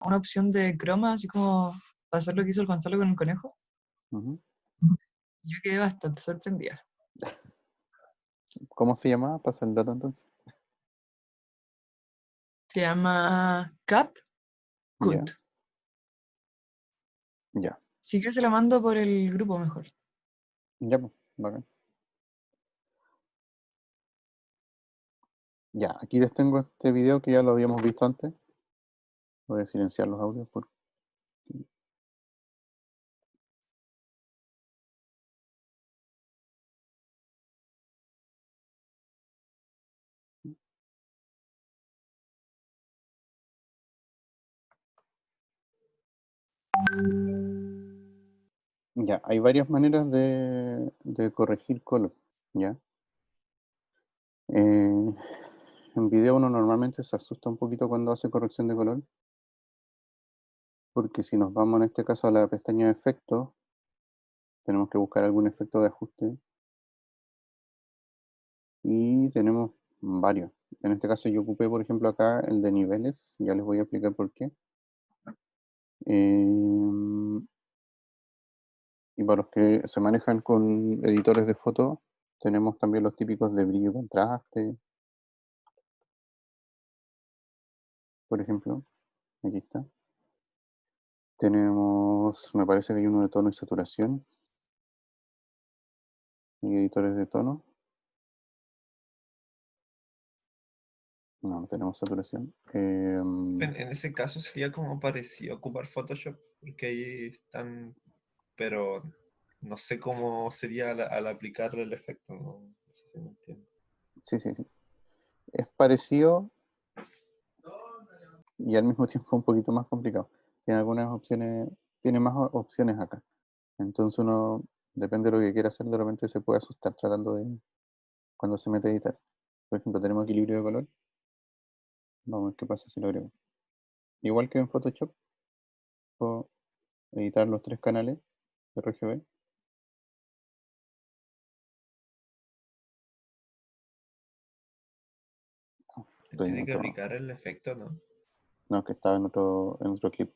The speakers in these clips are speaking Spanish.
una opción de croma, así como para hacer lo que hizo el Gonzalo con el conejo. Ujú. Yo quedé bastante sorprendida. ¿Cómo se llamaba? Pasa el dato entonces. Se llama CapCut. Ya, ya, Si quieres se lo mando por el grupo mejor. ya, pues, bacán. Ya, aquí les tengo este video que ya lo habíamos visto antes. Voy a silenciar los audios porque... Ya, hay varias maneras de corregir color, ¿ya? En video uno normalmente se asusta un poquito cuando hace corrección de color, porque si nos vamos en este caso a la pestaña de efectos, tenemos que buscar algún efecto de ajuste y tenemos varios. En este caso yo ocupé, por ejemplo, acá el de niveles, ya les voy a explicar por qué. Em, y para los que se manejan con editores de foto, tenemos también los típicos de brillo y contraste, por ejemplo. Aquí está. Tenemos, me parece que hay uno de tono y saturación, y editores de tono. No, no tenemos saturación. En ese caso sería como parecido ocupar Photoshop, porque ahí están, pero no sé cómo sería al aplicarle el efecto, no sé si me entiendo. Sí, sí, sí. Es parecido y al mismo tiempo un poquito más complicado. Tiene algunas opciones, tiene más opciones acá. Entonces uno, depende de lo que quiera hacer, de repente se puede asustar tratando de, cuando se mete a editar. Por ejemplo, tenemos equilibrio de color. Vamos a ver qué pasa si lo agrego. Igual que en Photoshop, puedo editar los tres canales de RGB. Estoy en Tiene que otro, aplicar el efecto, ¿no? no, que estaba en otro clip.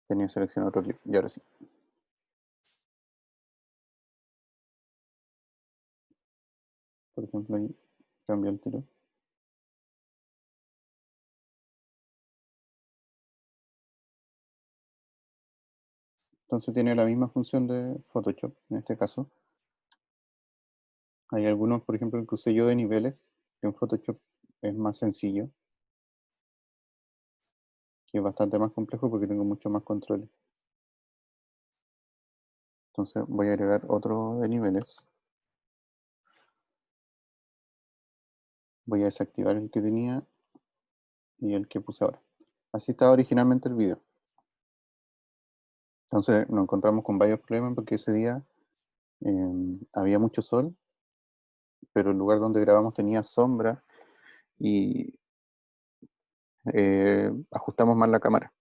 Tenía seleccionado otro clip y ahora sí. Por ejemplo, ahí cambia el tiro. Entonces tiene la misma función de Photoshop en este caso. Hay algunos, por ejemplo, que usé yo de niveles, que en Photoshop es más sencillo, que es bastante más complejo porque tengo mucho más controles. Entonces voy a agregar otro de niveles. Voy a desactivar el que tenía y el que puse ahora. Así estaba originalmente el video. Entonces nos encontramos con varios problemas porque ese día había mucho sol, pero el lugar donde grabamos tenía sombra y ajustamos mal la cámara.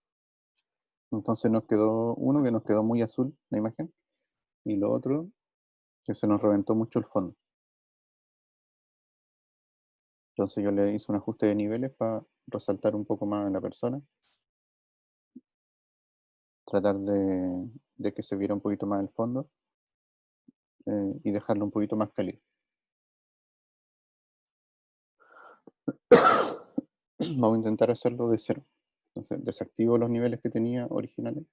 Entonces nos quedó uno que nos quedó muy azul la imagen y lo otro que se nos reventó mucho el fondo. Entonces yo le hice un ajuste de niveles para resaltar un poco más a la persona, tratar de que se viera un poquito más el fondo y dejarlo un poquito más cálido. Vamos a intentar hacerlo de cero. Entonces desactivo los niveles que tenía originales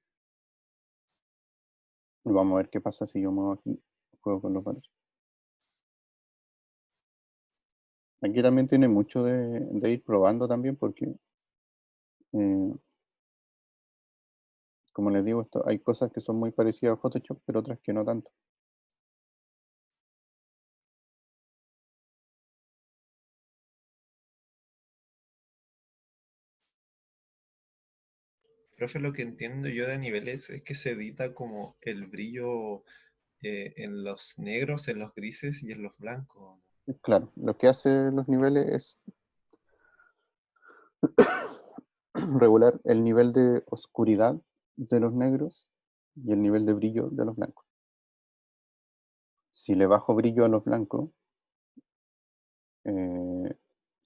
y vamos a ver qué pasa si yo muevo aquí, juego con los valores. Aquí también tiene mucho de ir probando también porque, eh, como les digo, hay cosas que son muy parecidas a Photoshop, pero otras que no tanto. Profe, lo que entiendo yo de niveles es que se evita como el brillo en los negros, en los grises y en los blancos. Claro, lo que hace los niveles es regular el nivel de oscuridad de los negros y el nivel de brillo de los blancos. Si le bajo brillo a los blancos,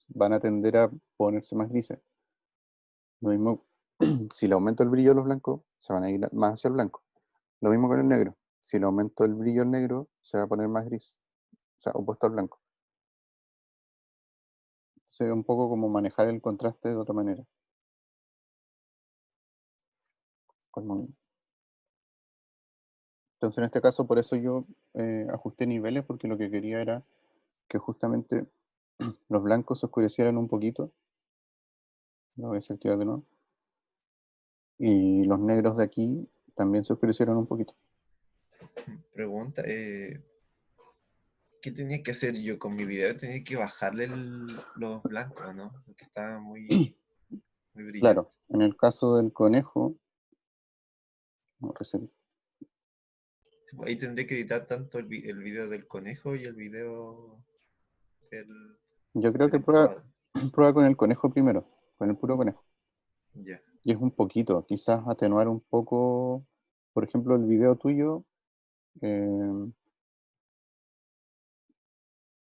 van a tender a ponerse más grises. Lo mismo, si le aumento el brillo a los blancos, se van a ir más hacia el blanco. Lo mismo con el negro. Si le aumento el brillo al negro, se va a poner más gris. O sea, opuesto al blanco. Sería un poco como manejar el contraste de otra manera. Entonces, en este caso, por eso yo ajusté niveles, porque lo que quería era que justamente los blancos se oscurecieran un poquito. Lo voy a desactivar de nuevo. Y los negros de aquí también se oscurecieron un poquito. Pregunta, ¿qué tenía que hacer yo con mi video? Tenía que bajarle los blancos, ¿no? Porque estaba muy brillante. Claro, en el caso del conejo, no, reset. Ahí tendré que editar tanto el video del conejo y el video del Yo creo que encuadre. prueba con el conejo primero, con el puro conejo. Ya. Y es un poquito, quizás atenuar un poco, por ejemplo, el video tuyo,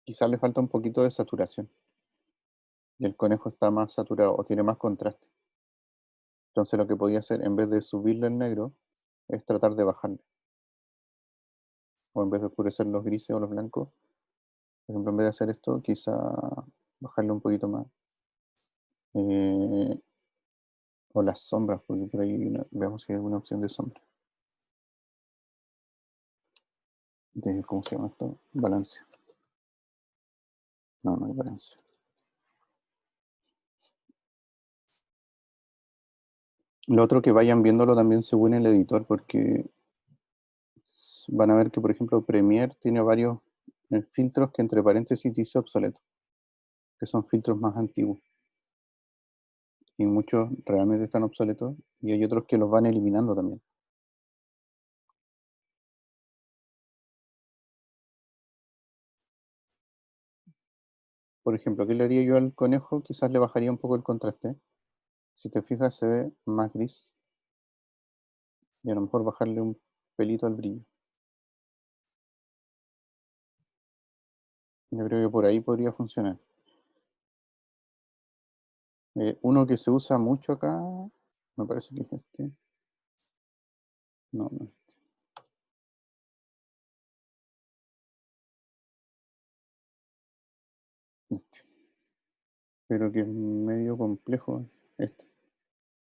quizás le falta un poquito de saturación. Y el conejo está más saturado o tiene más contraste. Entonces lo que podía hacer, en vez de subirle el negro, es tratar de bajarle. O en vez de oscurecer los grises o los blancos, por ejemplo, en vez de hacer esto, quizá bajarle un poquito más. O las sombras, porque por ahí veamos si hay alguna opción de sombra. ¿Cómo se llama esto? Balance. No, no hay balance. Lo otro que vayan viéndolo también según el editor, porque van a ver que, por ejemplo, Premiere tiene varios filtros que entre paréntesis dice obsoleto, que son filtros más antiguos. Y muchos realmente están obsoletos y hay otros que los van eliminando también. Por ejemplo, ¿qué le haría yo al conejo? Quizás le bajaría un poco el contraste. Si te fijas, se ve más gris. Y a lo mejor bajarle un pelito al brillo. Yo creo que por ahí podría funcionar. Uno que se usa mucho acá, me parece que es este. No, no. Este. Pero que es medio complejo este.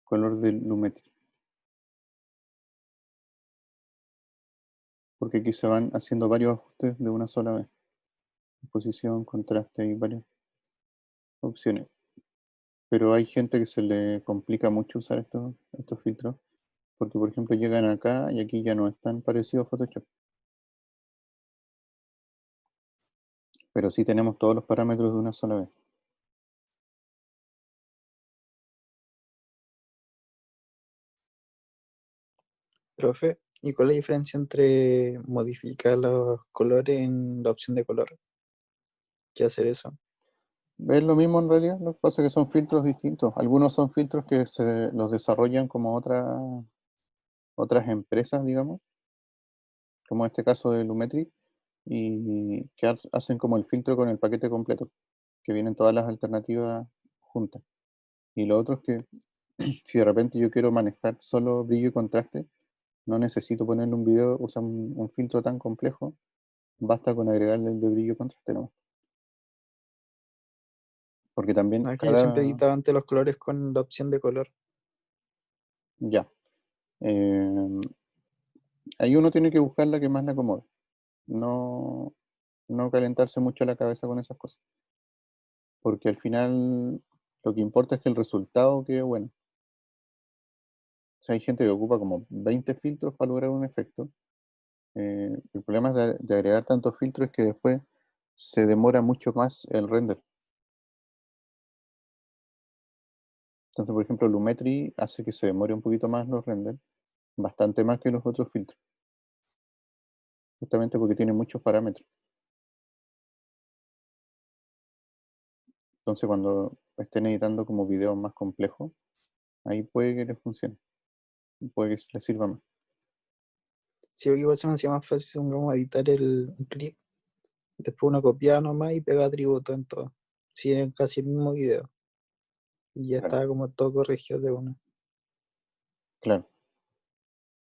Color de Lumetri. Porque aquí se van haciendo varios ajustes de una sola vez. Posición, contraste y varias opciones. Pero hay gente que se le complica mucho usar estos filtros. Porque, por ejemplo, llegan acá y aquí ya no es tan parecido a Photoshop. Pero sí tenemos todos los parámetros de una sola vez. Profe, ¿y cuál es la diferencia entre modificar los colores en la opción de color que hacer eso? Es lo mismo en realidad, lo que pasa es que son filtros distintos. Algunos son filtros que se los desarrollan como otras empresas, digamos, como en este caso de Lumetri, y que hacen como el filtro con el paquete completo, que vienen todas las alternativas juntas. Y lo otro es que si de repente yo quiero manejar solo brillo y contraste, no necesito ponerle un video, usar un filtro tan complejo, basta con agregarle el de brillo y contraste, ¿no? Porque también No, es que yo siempre editaba antes los colores con la opción de color. Ya. Ahí uno tiene que buscar la que más le acomode. No, no calentarse mucho la cabeza con esas cosas. Porque al final lo que importa es que el resultado quede bueno. O sea, hay gente que ocupa como 20 filtros para lograr un efecto. El problema de agregar tantos filtros es que después se demora mucho más el render. Entonces, por ejemplo, Lumetri hace que se demore un poquito más los renders, bastante más que los otros filtros. Justamente porque tiene muchos parámetros. Entonces, cuando estén editando como videos más complejos, ahí puede que les funcione. Puede que les sirva más. Sí, porque igual se me hacía más fácil, supongamos, editar un clip, después uno copiaba nomás y pegaba tributo en todo. Sí, era casi el mismo video. Y ya Claro. estaba como todo corregido de una. Claro.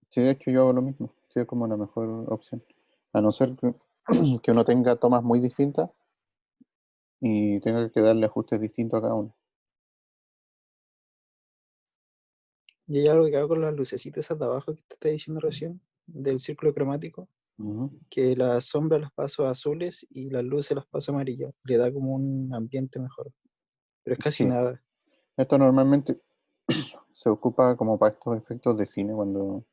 Sí, de hecho yo hago lo mismo. Sí, es como la mejor opción. A no ser que uno tenga tomas muy distintas y tenga que darle ajustes distintos a cada uno. Y hay algo que hago con las lucecitas esas de abajo que te estaba diciendo recién, del círculo cromático, Ujú. que las sombras las paso azules y las luces las paso amarillas. Le da como un ambiente mejor. Pero es casi Sí, nada. esto normalmente se ocupa como para estos efectos de cine cuando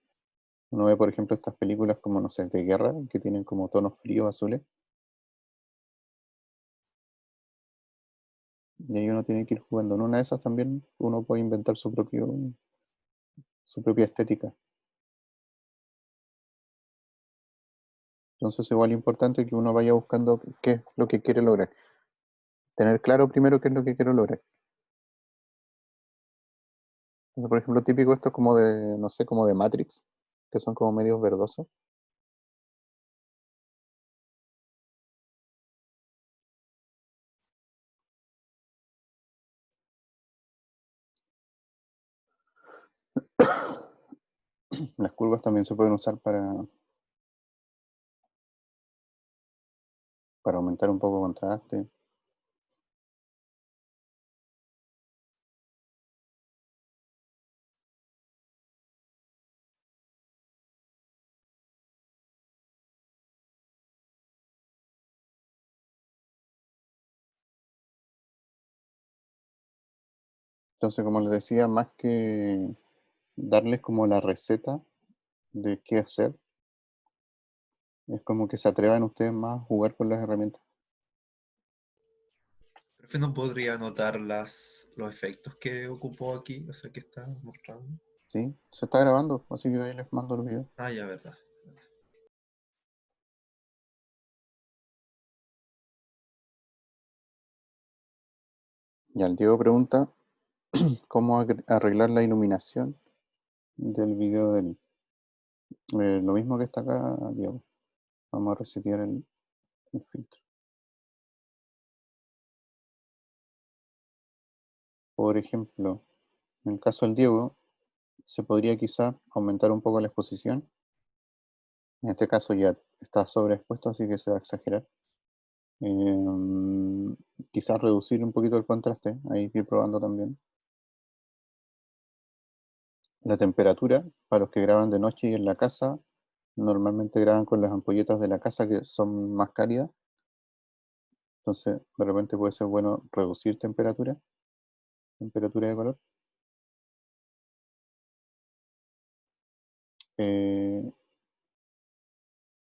uno ve, por ejemplo, estas películas como, no sé, de guerra, que tienen como tonos fríos azules, y ahí uno tiene que ir jugando. En una de esas también uno puede inventar su propia estética. Entonces, igual es importante que uno vaya buscando qué es lo que quiere lograr. Tener claro primero qué es lo que quiero lograr. Entonces, por ejemplo, típico esto es como de, no sé, como de Matrix, que son como medios verdosos. Las curvas también se pueden usar para aumentar un poco el contraste. Entonces, como les decía, más que darles como la receta de qué hacer, es como que se atrevan ustedes más a jugar con las herramientas. Profe, ¿no podría anotar los efectos que ocupó aquí? O sea, que está mostrando. ¿Sí? Se está grabando, así que ahí les mando los videos. Ah, ya, verdad. Ya el Diego pregunta cómo arreglar la iluminación del video del lo mismo que está acá, Diego. Vamos a resetear el filtro. Por ejemplo, en el caso del Diego, se podría quizá aumentar un poco la exposición. En este caso ya está sobreexpuesto, así que se va a exagerar. Quizás reducir un poquito el contraste, ahí ir probando también. La temperatura, para los que graban de noche y en la casa, normalmente graban con las ampolletas de la casa que son más cálidas. Entonces, de repente puede ser bueno reducir temperatura de color. Eh,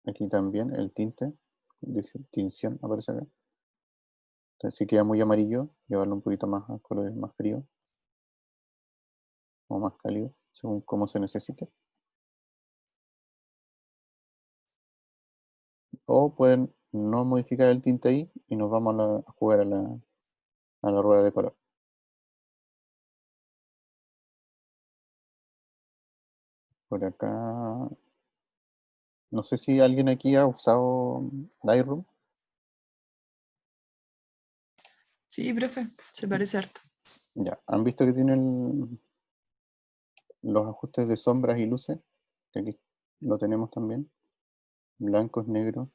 Aquí también el tinte, dice tinción aparece acá. Entonces, si queda muy amarillo, llevarlo un poquito más a colores más fríos o más cálidos, según cómo se necesite. O pueden no modificar el tinte ahí y nos vamos a jugar a la rueda de color. Por acá, no sé si alguien aquí ha usado Lightroom. Sí, profe, se parece harto. Ya, ¿han visto que tienen los ajustes de sombras y luces? Que aquí lo tenemos también. Blancos, negros.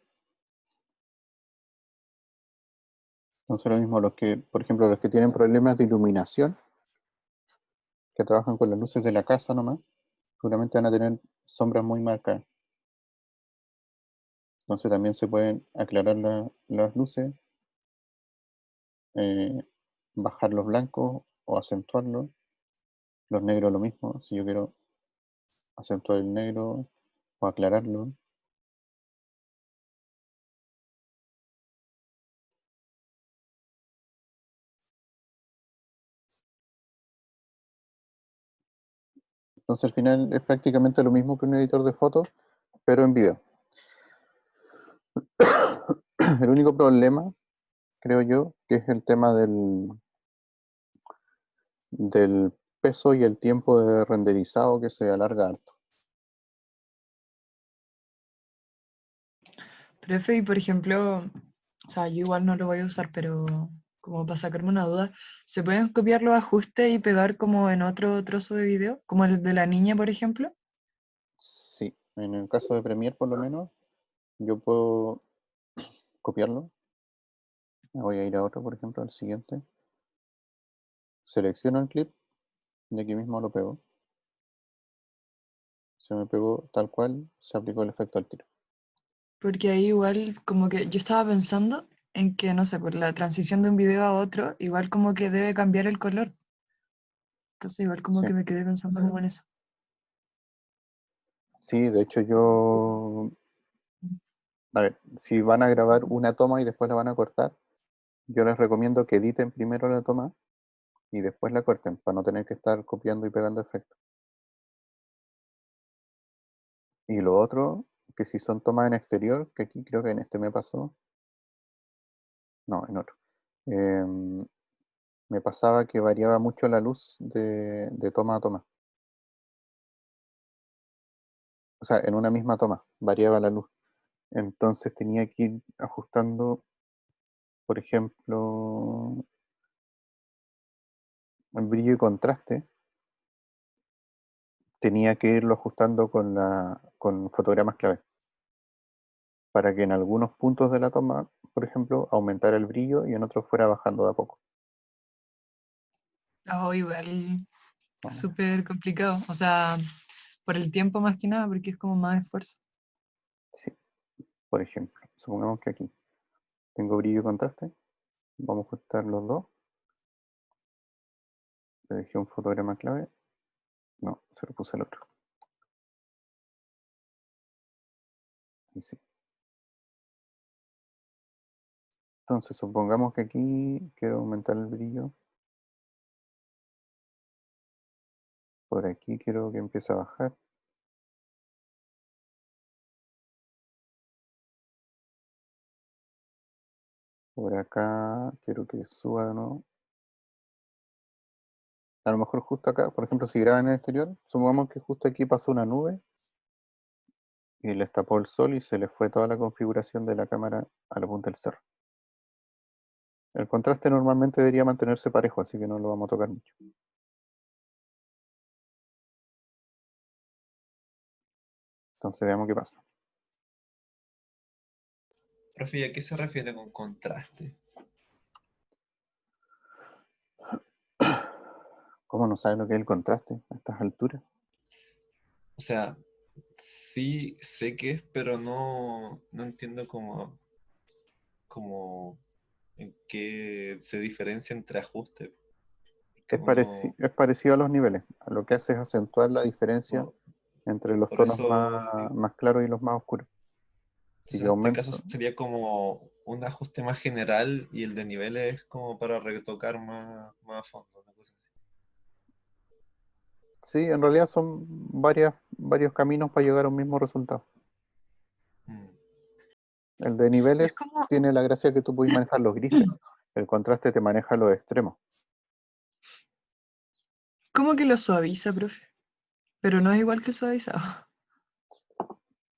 Entonces lo mismo, los que, por ejemplo, los que tienen problemas de iluminación, que trabajan con las luces de la casa nomás, seguramente van a tener sombras muy marcadas. Entonces también se pueden aclarar las luces, eh, bajar los blancos o acentuarlos. Los negros lo mismo, si yo quiero acentuar el negro o aclararlo. Entonces al final es prácticamente lo mismo que un editor de fotos, pero en video. El único problema, creo yo, que es el tema del peso y el tiempo de renderizado que se alarga harto. Profe, y por ejemplo, o sea, yo igual no lo voy a usar, pero como para sacarme una duda, ¿se pueden copiar los ajustes y pegar como en otro trozo de video? Como el de la niña, por ejemplo. Sí, en el caso de Premiere por lo menos, yo puedo copiarlo. Me voy a ir a otro, por ejemplo, al siguiente. Selecciono el clip y aquí mismo lo pego. Se me pegó tal cual, se aplicó el efecto al tiro. Porque ahí igual como que yo estaba pensando en que, no sé, por la transición de un video a otro, igual como que debe cambiar el color. Entonces igual como Sí, que me quedé pensando como en eso. sí, de hecho yo, a ver, si van a grabar una toma y después la van a cortar, yo les recomiendo que editen primero la toma y después la corten, para no tener que estar copiando y pegando efectos. Y lo otro, que si son tomas en exterior, que aquí creo que en este me pasó, no, en otro, me pasaba que variaba mucho la luz de toma a toma. O sea, en una misma toma variaba la luz. Entonces tenía que ir ajustando, por ejemplo, el brillo y contraste. Tenía que irlo ajustando con fotogramas clave. Para que en algunos puntos de la toma, por ejemplo, aumentara el brillo y en otros fuera bajando de a poco. Oh, igual ¿No? súper complicado. O sea, por el tiempo más que nada, porque es como más esfuerzo. Sí, por ejemplo, supongamos que aquí tengo brillo y contraste. Vamos a ajustar los dos. Le dejé un fotograma clave. No, se lo puse al otro. Y sí. Entonces, supongamos que aquí quiero aumentar el brillo. Por aquí quiero que empiece a bajar. Por acá quiero que suba de nuevo. A lo mejor justo acá, por ejemplo, si graba en el exterior, supongamos que justo aquí pasó una nube y les tapó el sol y se les fue toda la configuración de la cámara a la punta del cerro. El contraste normalmente debería mantenerse parejo, así que no lo vamos a tocar mucho. Entonces veamos qué pasa. Profe, ¿y a qué se refiere con contraste? ¿Cómo no sabes lo que es el contraste a estas alturas? O sea, sí sé qué es, pero no entiendo cómo en qué se diferencia entre ajustes. Que uno, Es parecido a los niveles. A lo que hace es acentuar la diferencia no, entre los por tonos eso digo, más claros y los más oscuros. Si entonces yo en este caso aumento, sería como un ajuste más general y el de niveles es como para retocar más a fondo, una cosa así. sí, en realidad son varios caminos para llegar a un mismo resultado. Mm. El de Y es niveles como, tiene la gracia que tú puedes manejar los grises. El contraste te maneja los extremos. como que lo suaviza, profe. Pero no es igual que el suavizado.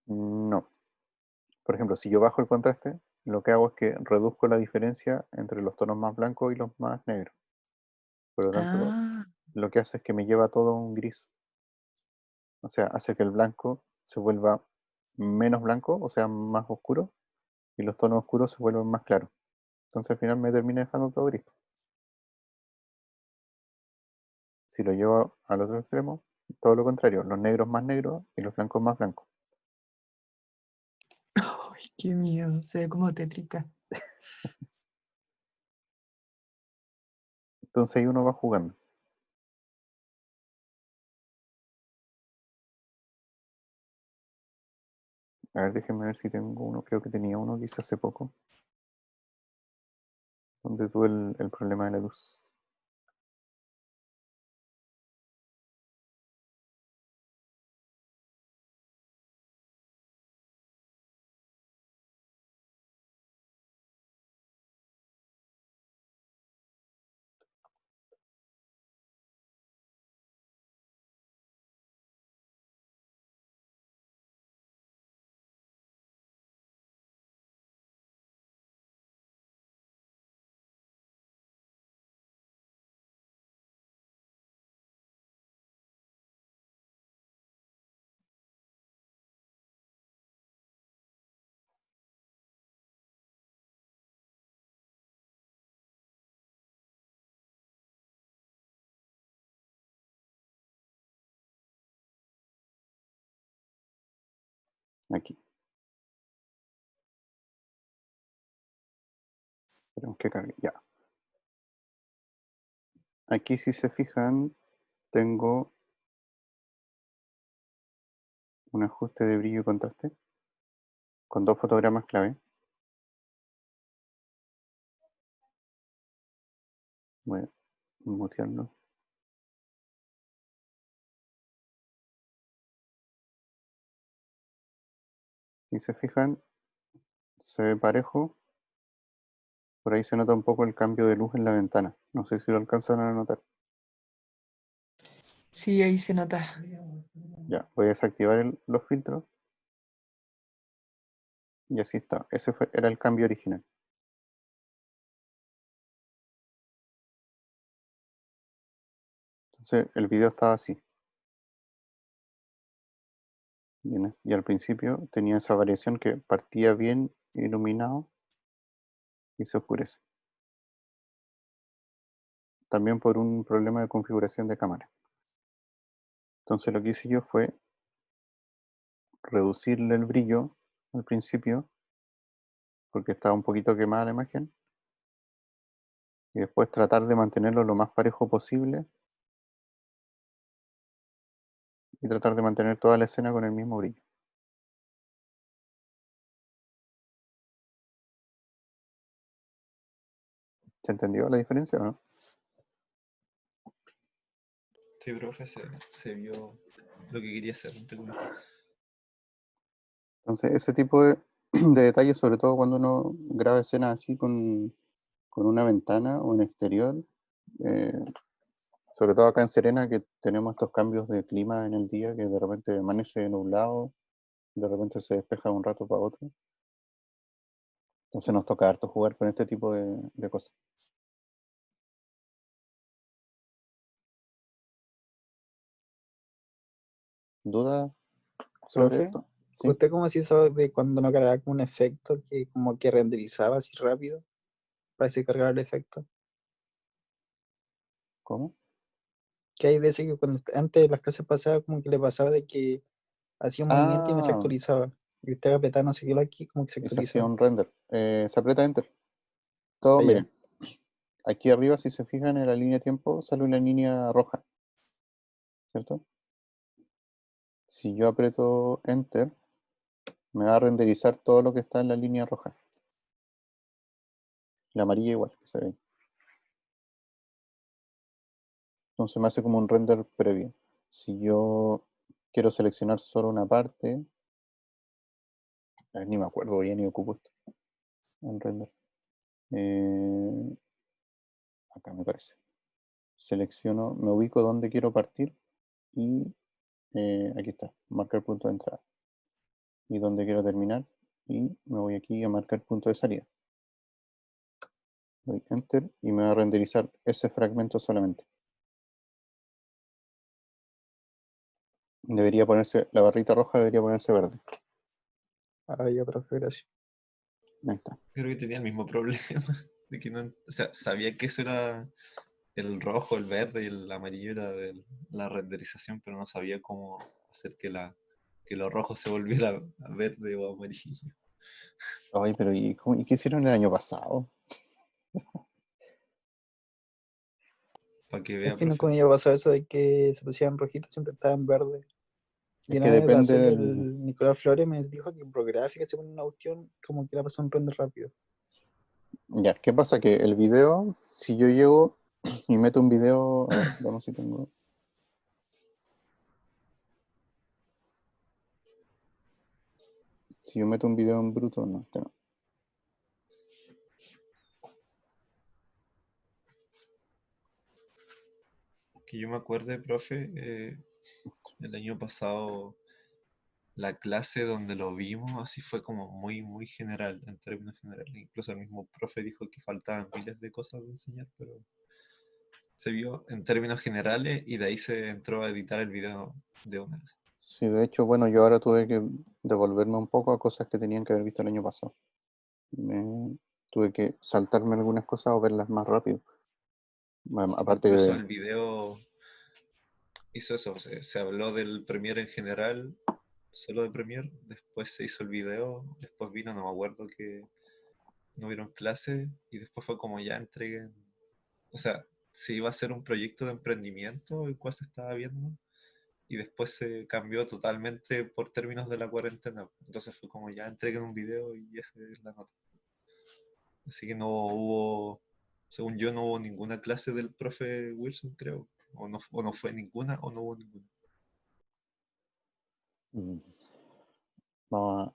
No. Por ejemplo, si yo bajo el contraste, lo que hago es que reduzco la diferencia entre los tonos más blancos y los más negros. Por lo tanto, Ah, lo que hace es que me lleva todo a un gris. O sea, hace que el blanco se vuelva menos blanco, o sea, más oscuro, y los tonos oscuros se vuelven más claros. Entonces al final me termina dejando todo gris. Si lo llevo al otro extremo, todo lo contrario, los negros más negros y los blancos más blancos. ay, qué miedo. Se ve como tétrica. Entonces ahí uno va jugando. A ver, déjenme ver si tengo uno. Creo que tenía uno que hice hace poco, donde tuve el problema de la luz. Aquí. Esperemos que cargue. Ya. Aquí, si se fijan, tengo un ajuste de brillo y contraste con 2 fotogramas clave. Voy a mutearlo. Si se fijan, se ve parejo. Por ahí se nota un poco el cambio de luz en la ventana. No sé si lo alcanzan a notar. Sí, ahí se nota. Ya, voy a desactivar los filtros. Y así está. Ese era el cambio original. Entonces el video estaba así. Y al principio tenía esa variación que partía bien iluminado y se oscurece. También por un problema de configuración de cámara. Entonces lo que hice yo fue reducirle el brillo al principio, porque estaba un poquito quemada la imagen, y después tratar de mantenerlo lo más parejo posible y tratar de mantener toda la escena con el mismo brillo. ¿Se entendió la diferencia o no? Sí, profe, se vio lo que quería hacer, entre comillas. Entonces ese tipo de detalles, sobre todo cuando uno graba escenas así con una ventana o en exterior, eh, sobre todo acá en Serena, que tenemos estos cambios de clima en el día, que de repente amanece nublado, de repente se despeja de un rato para otro. Entonces nos toca harto jugar con este tipo de cosas. ¿Duda sobre Profe, esto? ¿Sí? ¿usted cómo se hizo de cuando no cargaba como un efecto que como que renderizaba así rápido para así cargar el efecto? ¿Cómo? Que hay veces que cuando antes de las clases pasadas como que le pasaba de que hacía un movimiento y no se Ah, actualizaba. Y usted apretaba no sé qué aquí como que se ese hacía actualizaba. un render. Se aprieta Enter. Todo, Allá. miren, aquí arriba, si se fijan en la línea de tiempo, sale una línea roja, ¿cierto? Si yo aprieto Enter, me va a renderizar todo lo que está en la línea roja. La amarilla igual, que se ve. Entonces me hace como un render previo. Si yo quiero seleccionar solo una parte, ni me acuerdo bien ni ocupo esto en render. Eh, acá me parece. Selecciono, me ubico donde quiero partir y aquí está, marcar punto de entrada. Y donde quiero terminar y me voy aquí a marcar punto de salida. Doy Enter y me va a renderizar ese fragmento solamente. Debería ponerse, la barrita roja debería ponerse verde. Ah, ya, profe, gracias. Ahí está. Creo que tenía el mismo problema, de que no, o sea, sabía que eso era el rojo, el verde y el amarillo era de la renderización, pero no sabía cómo hacer que lo rojo se volviera a verde o amarillo. Ay, pero ¿y qué hicieron el año pasado? Para que Es vea, que nunca profe. me había pasado eso de que se pusieran rojitos, siempre estaban verdes. Y Es que una vez depende Gacel, del... el Nicolás Flores, me dijo que en Prographic se pone una cuestión como que la pasa un render rápido. Ya, ¿qué pasa? Que el video, si yo llego y meto un video, a ver, vamos si tengo... Si yo meto un video en bruto, no, este no. Que yo me acuerde, profe, el año pasado la clase donde lo vimos así fue como muy, muy general, en términos generales. Incluso el mismo profe dijo que faltaban miles de cosas de enseñar, pero se vio en términos generales y de ahí se entró a editar el video de una vez. Sí, de hecho, bueno, yo ahora tuve que devolverme un poco a cosas que tenían que haber visto el año pasado. Tuve que saltarme algunas cosas o verlas más rápido. Aparte Incluso de... el video hizo eso, se habló del Premiere en general, solo de Premiere, después se hizo el video, después vino, no me acuerdo que no hubieron clases, y después fue como ya entreguen, o sea, se iba a hacer un proyecto de emprendimiento el cual se estaba viendo, y después se cambió totalmente por términos de la cuarentena. Entonces fue como ya entreguen un video y esa es la nota. Así que no hubo, según yo, no hubo ninguna clase del profe Wilson, creo. O no fue ninguna o no hubo ninguna. Mm. Vamos